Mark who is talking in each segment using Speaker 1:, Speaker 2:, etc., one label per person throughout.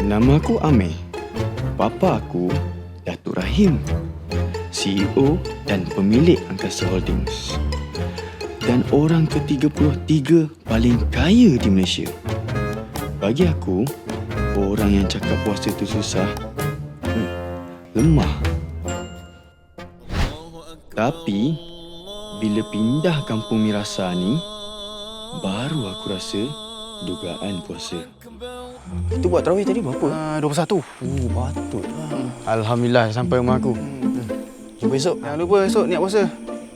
Speaker 1: Nama aku Amir. Bapa aku Datuk Rahim, CEO dan pemilik Angkasa Holdings. Dan orang ke-33 paling kaya di Malaysia. Bagi aku, orang yang cakap puasa itu susah, lemah. Tapi, bila pindah kampung Mirasa ni, baru aku rasa dugaan puasa.
Speaker 2: Itu buat tarawih tadi berapa?
Speaker 3: 21.
Speaker 2: Patut lah.
Speaker 3: Alhamdulillah sampai rumah aku.
Speaker 2: Jumpa esok.
Speaker 3: Jangan lupa esok niat puasa.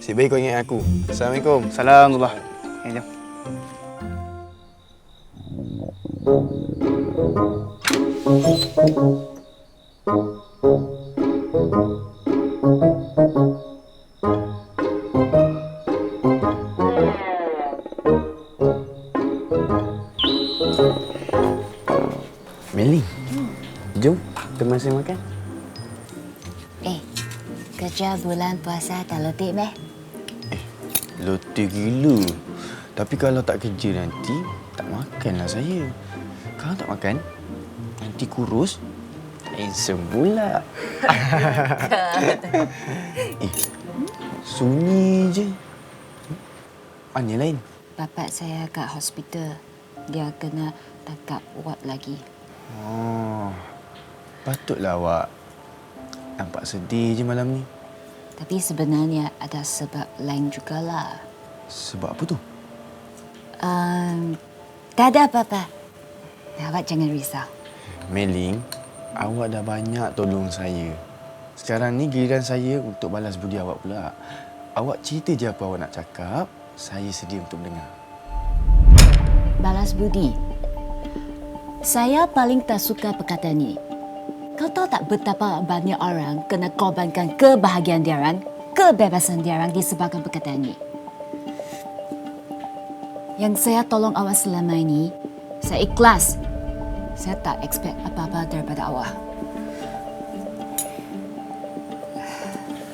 Speaker 2: Asyik baik kau ingat aku. Assalamualaikum.
Speaker 3: Salam Allah. Jom.
Speaker 2: Meli, jom teman saya makan.
Speaker 4: Kerja bulan puasa tak letih meh?
Speaker 2: Letih gila. Tapi kalau tak kerja nanti, tak makanlah saya. Kalau tak makan, nanti kurus, handsome pula. Sunyi je. Mana yang lain?
Speaker 4: Bapak saya kat hospital. Dia kena tangkap ward lagi.
Speaker 2: Oh, patutlah awak nampak sedih je malam ni.
Speaker 4: Tapi sebenarnya ada sebab lain jugalah.
Speaker 2: Sebab apa tu?
Speaker 4: Tak ada apa-apa. Awak jangan risau.
Speaker 2: Meling, awak dah banyak tolong saya. Sekarang ni giliran saya untuk balas budi awak pula. Awak cerita je apa awak nak cakap, saya sedia untuk mendengar.
Speaker 4: Balas budi. Saya paling tak suka perkataan ini. Kau tahu tak betapa banyak orang kena korbankan kebahagiaan diorang, kebebasan diorang disebabkan perkataan ini. Yang saya tolong awak selama ini, saya ikhlas. Saya tak expect apa-apa daripada awak.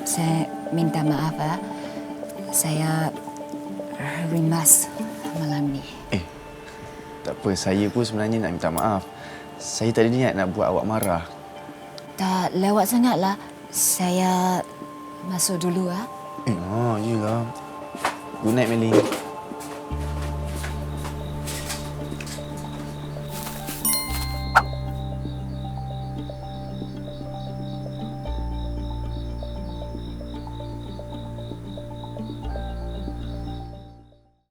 Speaker 4: Saya minta maaf. Saya rimas malam ni.
Speaker 2: Tak apa, saya pun sebenarnya nak minta maaf. Saya tak ada niat nak buat awak marah.
Speaker 4: Tak lewat sangatlah. Saya masuk dulu.
Speaker 2: Yelah. Good night, Meling.